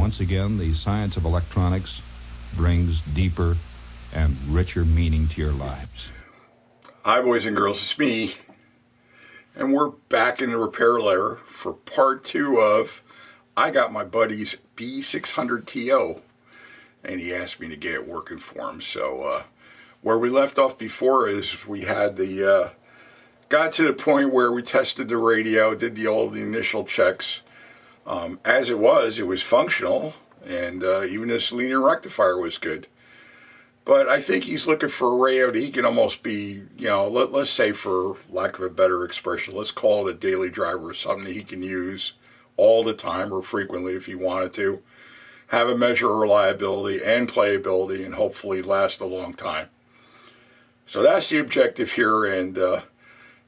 Once again, the science of electronics brings deeper and richer meaning to your lives. Hi, boys and girls, it's me. And we're back in the repair layer for part 2 of I got my buddy's B600TO, and he asked me to get it working for him. So where we left off before is we had the got to the point where we tested the radio, did all the initial checks. As it was functional, and even the selenium rectifier was good. But I think he's looking for a radio that he can almost be, you know, let's say, for lack of a better expression, let's call it a daily driver, something that he can use all the time or frequently if he wanted to. Have a measure of reliability and playability and hopefully last a long time. So that's the objective here, and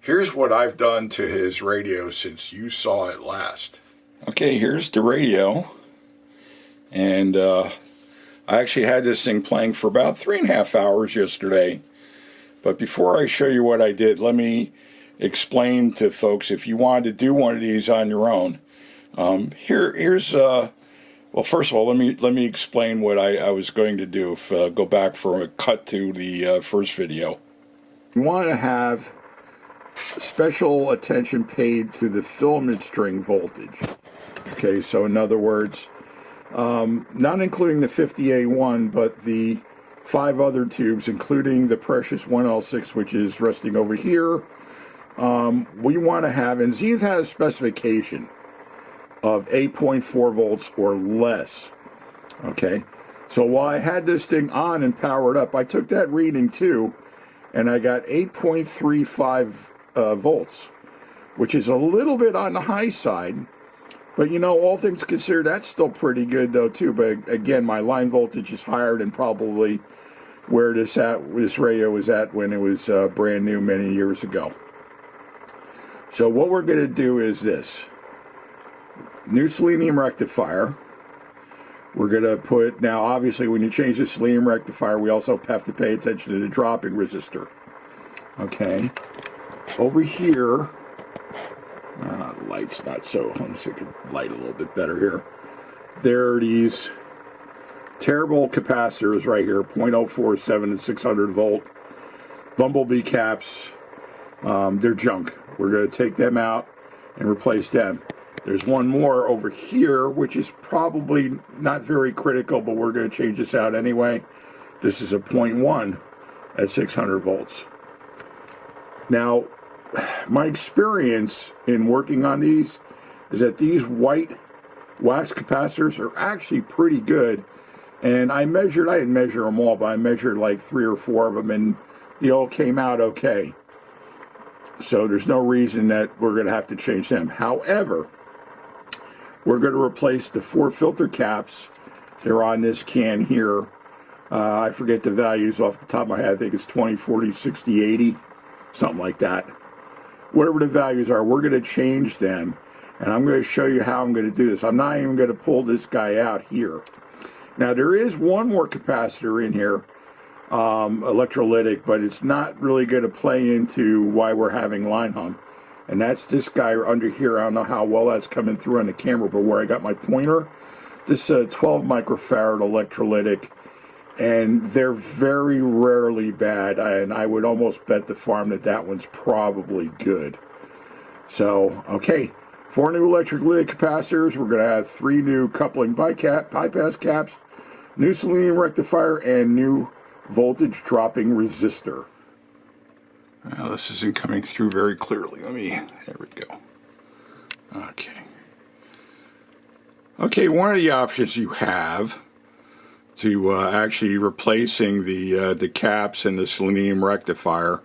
here's what I've done to his radio since you saw it last. Okay, here's the radio, and I actually had this thing playing for about 3.5 hours yesterday. But before I show you what I did, let me explain to folks, if you wanted to do one of these on your own, here's well, first of all, let me explain what I was going to do. Go back for a cut to the first video. You want to have special attention paid to the filament string voltage. Okay, so in other words, not including the 50A1, but the 5 other tubes, including the precious 1L6, which is resting over here, we want to have, and Zenith has a specification of 8.4 volts or less. Okay, so while I had this thing on and powered up, I took that reading too, and I got 8.35 volts, which is a little bit on the high side. But, you know, all things considered, that's still pretty good, though, too. But, again, my line voltage is higher than probably where this radio was at when it was brand new many years ago. So what we're going to do is this. New selenium rectifier. We're going to put, now, obviously, when you change the selenium rectifier, we also have to pay attention to the dropping resistor. Okay. Over here... the light's not so, let me see if I can light a little bit better here. There are these terrible capacitors right here, 0.047 and 600 volt. Bumblebee caps, they're junk. We're going to take them out and replace them. There's one more over here, which is probably not very critical, but we're going to change this out anyway. This is a 0.1 at 600 volts. Now, my experience in working on these is that these white wax capacitors are actually pretty good. And I didn't measure them all, but I measured like 3 or 4 of them, and they all came out okay. So there's no reason that we're going to have to change them. However, we're going to replace the 4 filter caps. They're on this can here. I forget the values off the top of my head. I think it's 20, 40, 60, 80, something like that. Whatever the values are, we're going to change them, and I'm going to show you how I'm going to do this. I'm not even going to pull this guy out here. Now, there is one more capacitor in here, electrolytic, but it's not really going to play into why we're having line hum, and that's this guy under here. I don't know how well that's coming through on the camera, but where I got my pointer, this 12 microfarad electrolytic, and they're very rarely bad, and I would almost bet the farm that that one's probably good. So, okay, 4 new electrolytic capacitors. We're going to have 3 new coupling bypass caps, new selenium rectifier, and new voltage dropping resistor. Now, this isn't coming through very clearly. There we go. Okay, one of the options you have to actually replacing the caps and the selenium rectifier.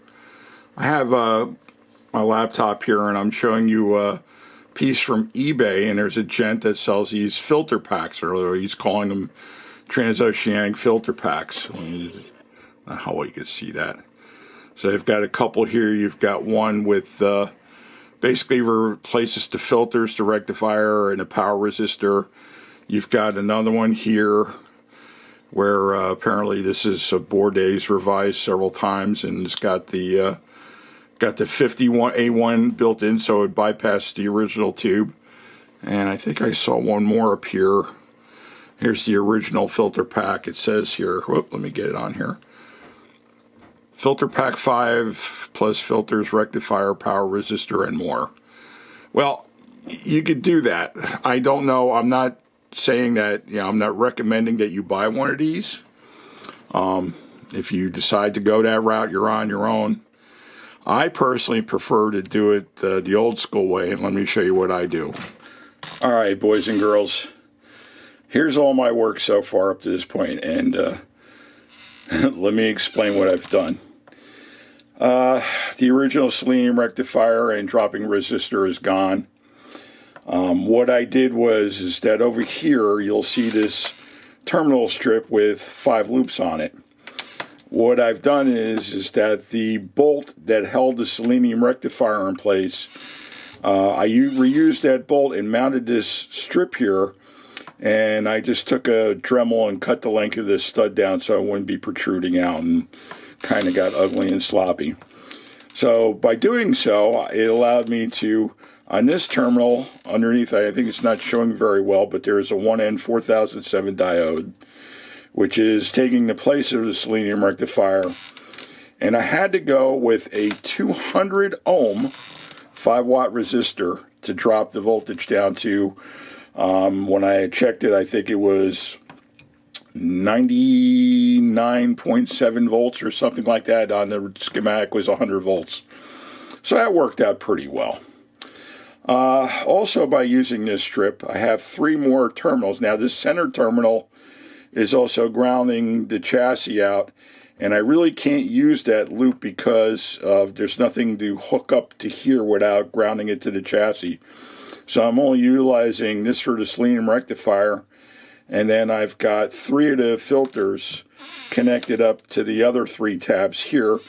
I have my laptop here, and I'm showing you a piece from eBay, and there's a gent that sells these filter packs, or he's calling them Trans Oceanic filter packs. I don't know how well you can see that. So I've got a couple here. You've got one with basically replaces the filters, the rectifier, and the power resistor. You've got another one here where apparently this is a board days revised several times, and it's got the 51A1 built in, so it bypassed the original tube. And I think I saw one more up here Here's the original filter pack. It says here, whoop, let me get it on here. Filter pack 5 plus filters, rectifier, power resistor, and more. Well, you could do that. I don't know. I'm not saying that, I'm not recommending that you buy one of these. If you decide to go that route, you're on your own. I personally prefer to do it the old school way, and let me show you what I do. All right, boys and girls. Here's all my work so far up to this point, and let me explain what I've done. The original selenium rectifier and dropping resistor is gone. What I did is that over here you'll see this terminal strip with 5 loops on it. What I've done is that the bolt that held the selenium rectifier in place, I reused that bolt and mounted this strip here, and I just took a Dremel and cut the length of this stud down so it wouldn't be protruding out, and kind of got ugly and sloppy. So by doing so, it allowed me to, on this terminal underneath, I think it's not showing very well, but there is a 1N4007 diode, which is taking the place of the selenium rectifier. And I had to go with a 200 ohm 5 watt resistor to drop the voltage down to, when I checked it, I think it was 99.7 volts or something like that. On the schematic was 100 volts. So that worked out pretty well. Also, by using this strip, I have 3 more terminals. Now, this center terminal is also grounding the chassis out, and I really can't use that loop because there's nothing to hook up to here without grounding it to the chassis. So I'm only utilizing this for the selenium rectifier, and then I've got 3 of the filters connected up to the other 3 tabs here.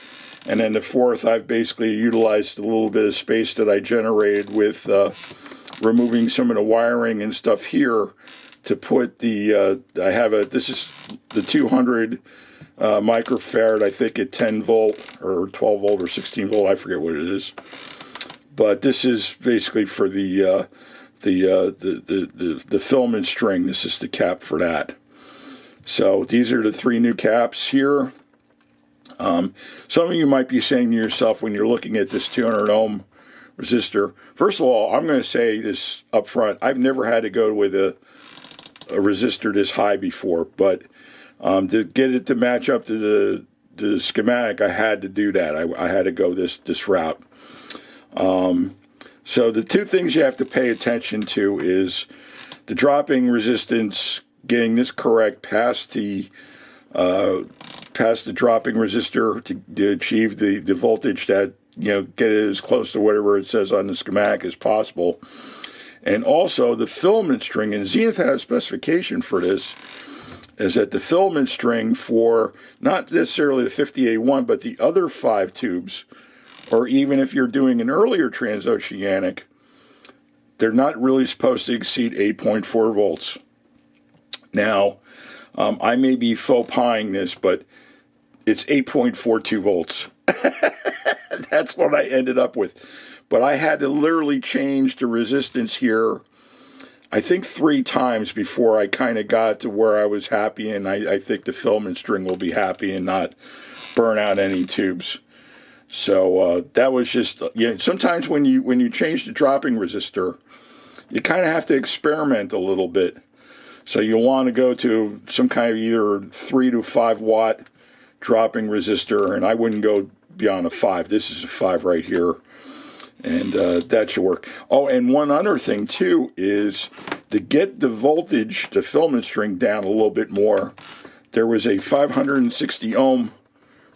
And then the 4th, I've basically utilized a little bit of space that I generated with removing some of the wiring and stuff here to put the, this is the 200 microfarad, I think at 10 volt or 12 volt or 16 volt, I forget what it is. But this is basically for the filament string. This is the cap for that. So these are the 3 new caps here. Some of you might be saying to yourself when you're looking at this 200 ohm resistor, first of all, I'm going to say this up front, I've never had to go with a resistor this high before, but to get it to match up to the schematic, I had to do that. I had to go this route. So the 2 things you have to pay attention to is the dropping resistance, getting this correct past the dropping resistor to achieve the voltage that, get it as close to whatever it says on the schematic as possible. And also the filament string, and Zenith has a specification for this, is that the filament string for not necessarily the 50A1, but the other 5 tubes, or even if you're doing an earlier Trans Oceanic, they're not really supposed to exceed 8.4 volts. Now, I may be faux pieing this, but it's 8.42 volts. That's what I ended up with. But I had to literally change the resistance here, I think 3 times before I kind of got to where I was happy, and I think the filament string will be happy and not burn out any tubes. So that was just, sometimes when you change the dropping resistor, you kind of have to experiment a little bit. So you'll want to go to some kind of either 3 to 5 watt dropping resistor, and I wouldn't go beyond a 5. This is a 5 right here, and that should work. Oh, and one other thing too is to get the voltage, the filament string down a little bit more, there was a 560 ohm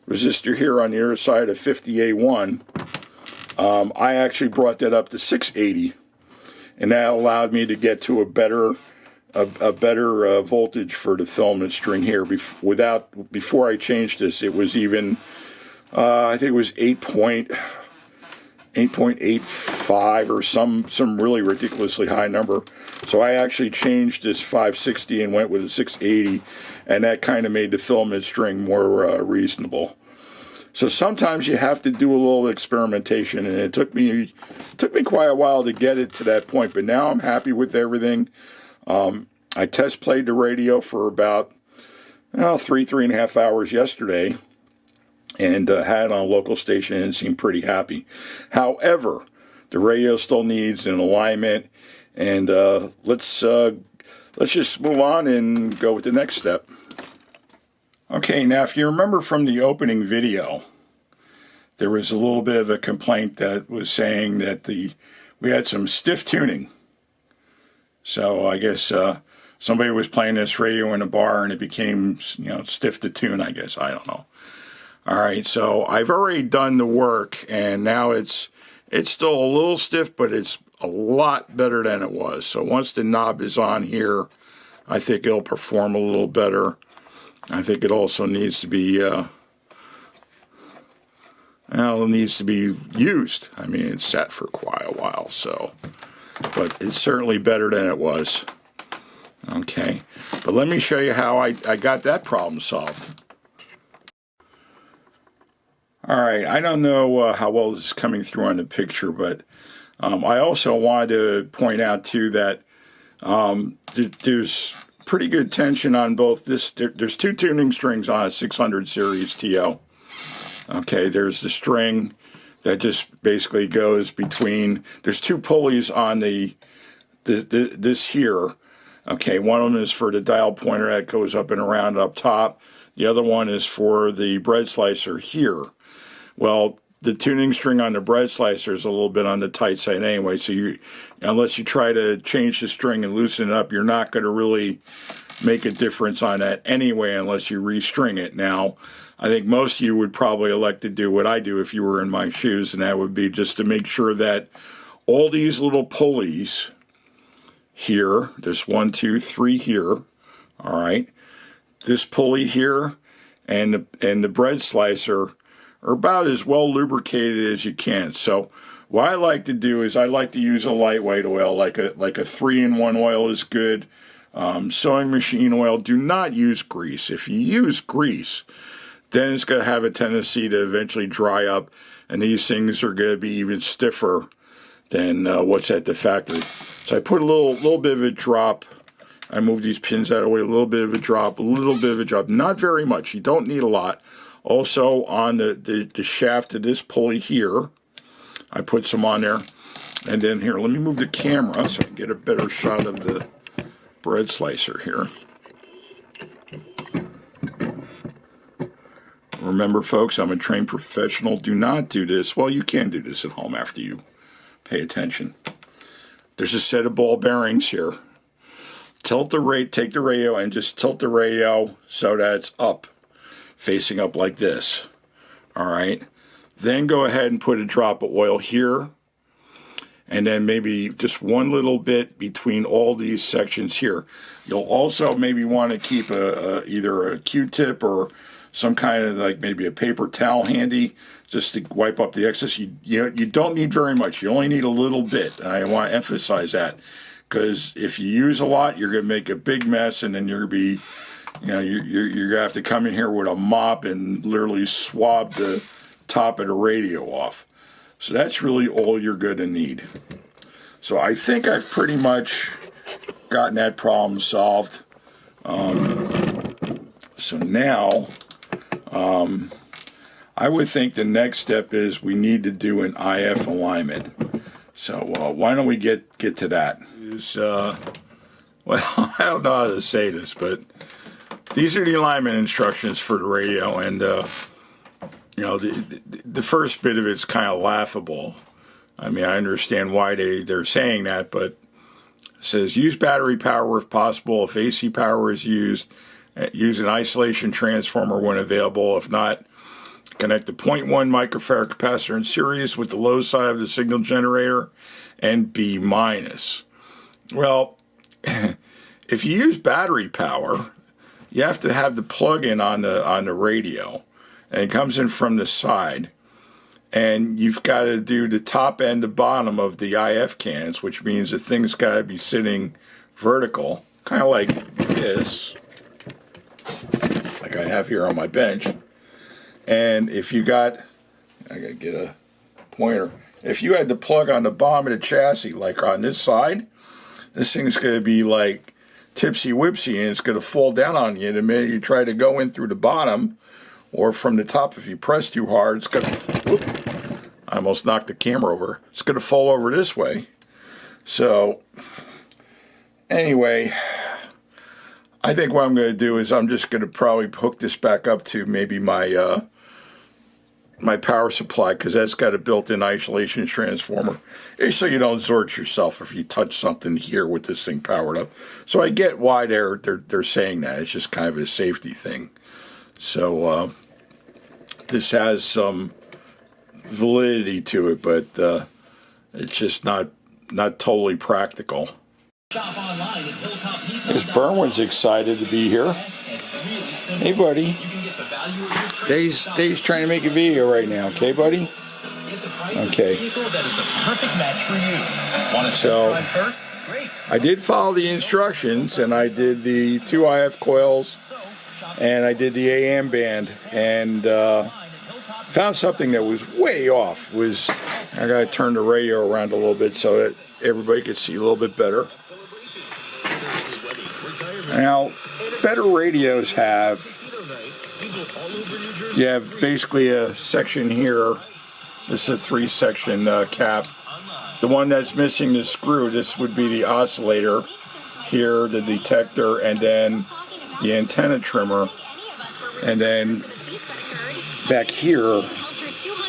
resistor here on the other side of 50A1. I actually brought that up to 680, and that allowed me to get to a better voltage for the filament string here. Before I changed this, it was even I think it was 8.85 or some really ridiculously high number. So I actually changed this 560 and went with a 680, and that kind of made the filament string more reasonable. So sometimes you have to do a little experimentation, and it took me quite a while to get it to that point. But now I'm happy with everything. I test played the radio for about 3.5 hours yesterday, and had it on a local station and seemed pretty happy. However, the radio still needs an alignment, and let's just move on and go with the next step. Okay, now if you remember from the opening video, there was a little bit of a complaint that was saying that we had some stiff tuning. So I guess somebody was playing this radio in a bar and it became, stiff to tune, I guess. I don't know. All right, so I've already done the work, and now it's still a little stiff, but it's a lot better than it was. So once the knob is on here, I think it'll perform a little better. I think it also needs to be it needs to be used. I mean, it's sat for quite a while, so, but it's certainly better than it was. Okay, but let me show you how I got that problem solved. All right, I don't know how well this is coming through on the picture, but I also wanted to point out too that there's pretty good tension on both this. There's two tuning strings on a 600 series TO. Okay, there's the string that just basically goes between. There's two pulleys on this here. Okay, one of them is for the dial pointer that goes up and around up top. The other one is for the bread slicer here. Well, the tuning string on the bread slicer is a little bit on the tight side anyway, so unless you try to change the string and loosen it up, you're not going to really make a difference on that anyway unless you restring it. Now, I think most of you would probably elect to do what I do if you were in my shoes, and that would be just to make sure that all these little pulleys here, there's 1, 2, 3 here, all right, this pulley here and the bread slicer are about as well lubricated as you can. So what I like to do is I like to use a lightweight oil, like a 3-in-1 oil is good. Sewing machine oil, do not use grease. If you use grease, then it's going to have a tendency to eventually dry up, and these things are going to be even stiffer than what's at the factory. So I put a little bit of a drop. I move these pins out of the way, a little bit of a drop, not very much. You don't need a lot. Also on the shaft of this pulley here, I put some on there. And then here, let me move the camera so I can get a better shot of the bread slicer here. Remember, folks, I'm a trained professional. Do not do this. Well, you can do this at home after you pay attention. There's a set of ball bearings here. Take the radio and just tilt the radio so that it's up, facing up like this. All right. Then go ahead and put a drop of oil here, and then maybe just one little bit between all these sections here. You'll also maybe want to keep either a Q-tip or some kind of like maybe a paper towel handy just to wipe up the excess. You don't need very much. You only need a little bit, and I want to emphasize that, because if you use a lot, you're going to make a big mess, and then you're going to be, you're going to have to come in here with a mop and literally swab the top of the radio off. So that's really all you're going to need. So I think I've pretty much gotten that problem solved. So now, I would think the next step is we need to do an IF alignment. So why don't we get to that? Well, I don't know how to say this, but these are the alignment instructions for the radio, and the first bit of it's kind of laughable. I mean, I understand why they're saying that, but it says use battery power if possible. If AC power is used, use an isolation transformer when available. If not, connect the 0.1 microfarad capacitor in series with the low side of the signal generator and B-. Well, if you use battery power, you have to have the plug-in on the radio, and it comes in from the side, and you've got to do the top and the bottom of the IF cans, which means the thing's got to be sitting vertical, kind of like this, like I have here on my bench. And if you got, I gotta get a pointer. If you had the plug on the bottom of the chassis, like on this side, this thing's going to be like tipsy-whipsy and it's going to fall down on you. The minute you try to go in through the bottom or from the top, if you press too hard, it's going to... I almost knocked the camera over. It's going to fall over this way. So, anyway, I think what I'm going to do is I'm just going to probably hook this back up to maybe my my power supply, because that's got a built-in isolation transformer. It's so you don't zort yourself if you touch something here with this thing powered up. So I get why they're saying that. It's just kind of a safety thing. So this has some validity to it, but it's just not totally practical. This Burnwood's excited to be here. Hey, buddy. Dave's trying to make a video right now. Okay, buddy? Okay. So, I did follow the instructions, and I did the 2 IF coils, and I did the AM band, and found something that was way off. I got to turn the radio around a little bit so that everybody could see a little bit better. Now, better radios you have basically a section here. This is a 3-section cap. The one that's missing the screw, this would be the oscillator. Here, the detector, and then the antenna trimmer. And then back here,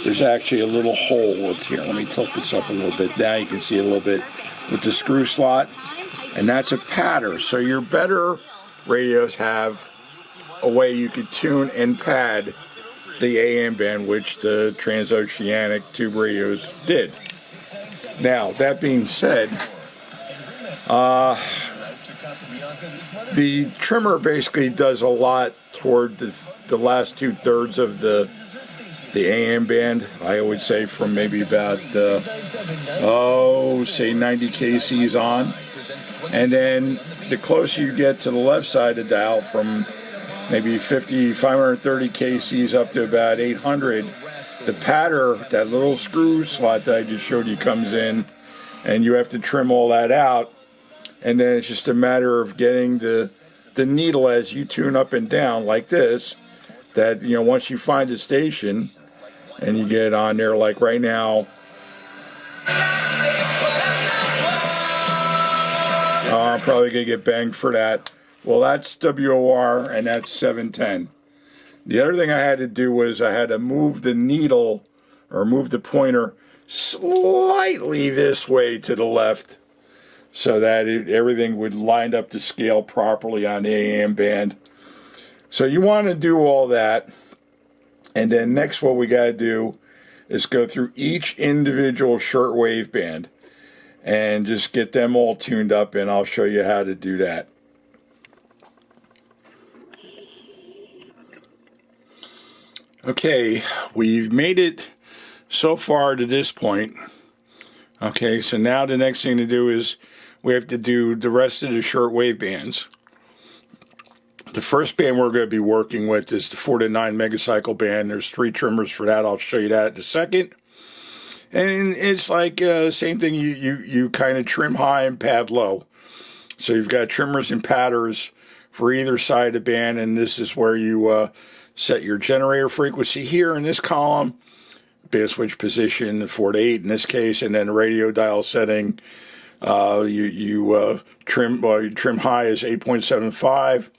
there's actually a little hole. It's here. Let me tilt this up a little bit. Now you can see a little bit with the screw slot. And that's a padder. So your better radios have a way you could tune and pad the AM band, which the Trans Oceanic tube radios did. Now, that being said, the trimmer basically does a lot toward the last 2/3 of the AM band. I would say from maybe about say 90 kcs on, and then the closer you get to the left side of the dial, from maybe 530 kcs up to about 800, the padder, that little screw slot that I just showed you, comes in, and you have to trim all that out. And then it's just a matter of getting the needle as you tune up and down like this, that, you know, once you find a station and you get it on there, like right now, I'm probably going to get banged for that. Well, that's WOR, and that's 710. The other thing I had to do was I had to move the needle, or move the pointer, slightly this way to the left, so that everything would line up to scale properly on the AM band. So you want to do all that, and then next what we got to do is go through each individual shortwave band and just get them all tuned up, and I'll show you how to do that. Okay, we've made it so far to this point. Okay, so now the next thing to do is we have to do the rest of the shortwave bands. The first band we're going to be working with is the 4 to 9 megacycle band. There's 3 trimmers for that. I'll show you that in a second. And it's like same thing. You kind of trim high and pad low. So you've got trimmers and padders for either side of the band, and this is where you set your generator frequency here in this column, band switch position 4 to 8 in this case, and then radio dial setting. You trim high is 8.75,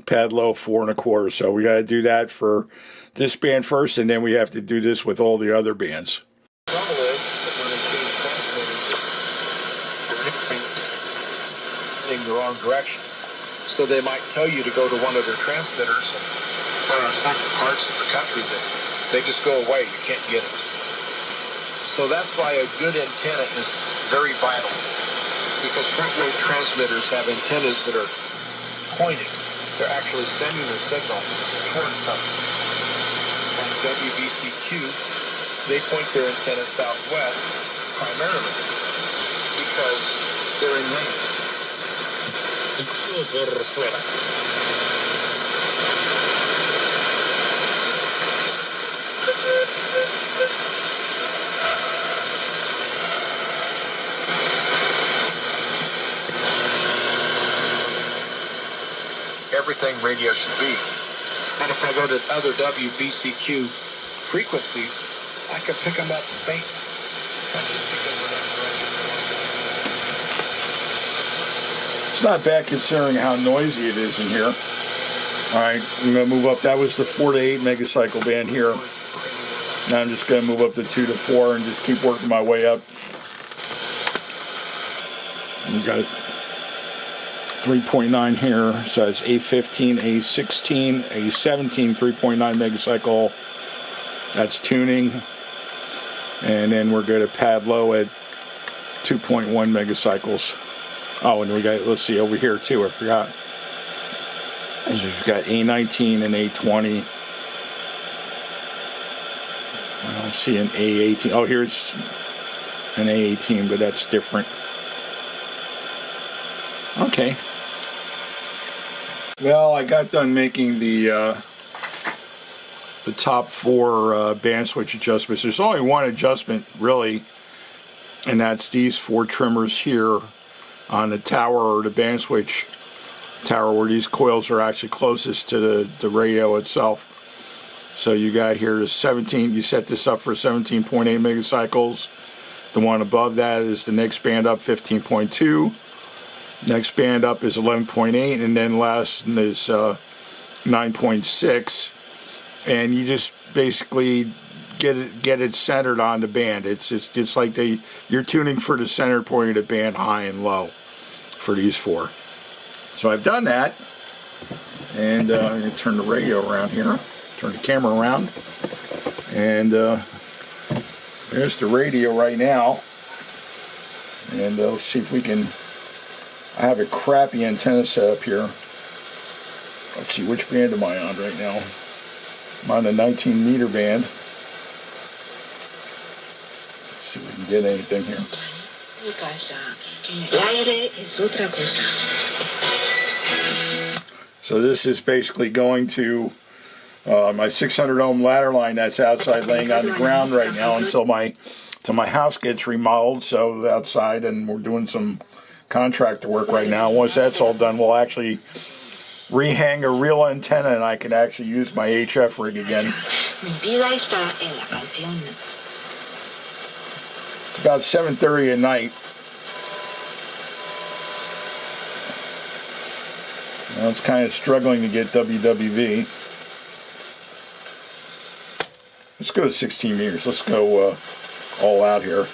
pad low 4 1/4. So we got to do that for this band first, and then we have to do this with all the other bands. The trouble is that when they change transmitters, they're in the wrong direction. So they might tell you to go to one of their transmitters, and there are certain parts of the country that they just go away. You can't get it. So that's why a good antenna is very vital, because shortwave transmitters have antennas that are pointing. They're actually sending the signal towards something. And WBCQ, they point their antenna southwest primarily because they're in lane. everything radio should be. And if I go to other WBCQ frequencies, I can pick them up faint. It's not bad considering how noisy it is in here. All right, I'm going to move up. That was the 4 to 8 megacycle band here. Now I'm just going to move up to 2 to 4 and just keep working my way up. You got 3.9 here, so it's A15, A16, A17, 3.9 megacycle. That's tuning. And then we're good at pad low at 2.1 megacycles. Oh, and we got, let's see, over here too, I forgot. We've got A19 and A20. I don't see an A18. Oh, here's an A18, but that's different. Okay. Well, I got done making the top 4 band switch adjustments. There's only one adjustment, really, and that's these 4 trimmers here on the tower or the band switch tower where these coils are actually closest to the radio itself. So you got here is 17, you set this up for 17.8 megacycles. The one above that is the next band up, 15.2. Next band up is 11.8, and then last is 9.6. And you just basically get it centered on the band. It's like you're tuning for the center point of the band, high and low, for these 4. So I've done that, and I'm going to turn the radio around here, turn the camera around, and there's the radio right now. And let's see if we can. I have a crappy antenna set up here. Let's see, which band am I on right now? I'm on the 19 meter band. Let's see if we can get anything here. So this is basically going to my 600 ohm ladder line that's outside, laying on the ground right now until my house gets remodeled. So outside, and we're doing some contractor work right now. Once that's all done, we'll actually rehang a real antenna, and I can actually use my HF rig again. It's about 7:30 at night. Well, it's kind of struggling to get WWV. Let's go to 16 meters. Let's go all out here.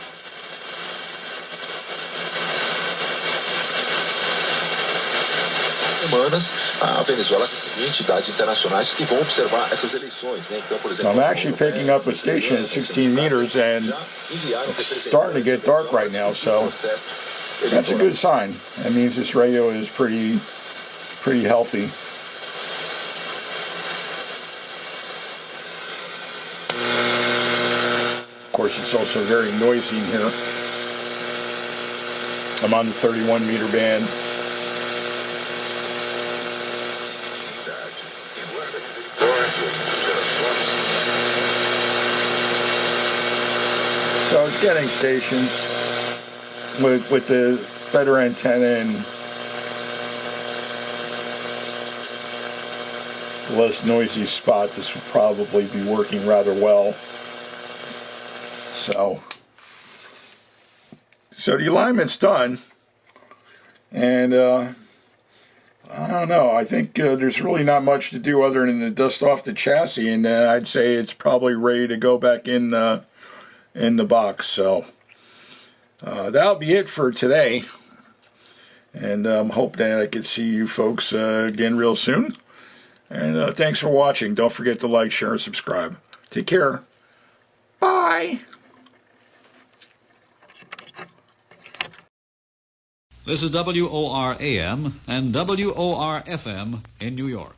A Venezuela tem entidades internacionais que vão observar essas eleições, né? Então, por exemplo, so I'm actually picking up a station at 16 meters, and it's starting to get dark right now, so that's a good sign. That means this radio is pretty healthy. Of course, it's also very noisy in here. I'm on the 31 meter band. So it's getting stations with the better antenna and less noisy spot. This would probably be working rather well. So the alignment's done, and I don't know. I think there's really not much to do other than to dust off the chassis, and I'd say it's probably ready to go back in the box. So that'll be it for today, and I'm hoping that I can see you folks again real soon. And thanks for watching. Don't forget to like, share, and subscribe. Take care. Bye. This is WOR-AM and WOR-FM in New York.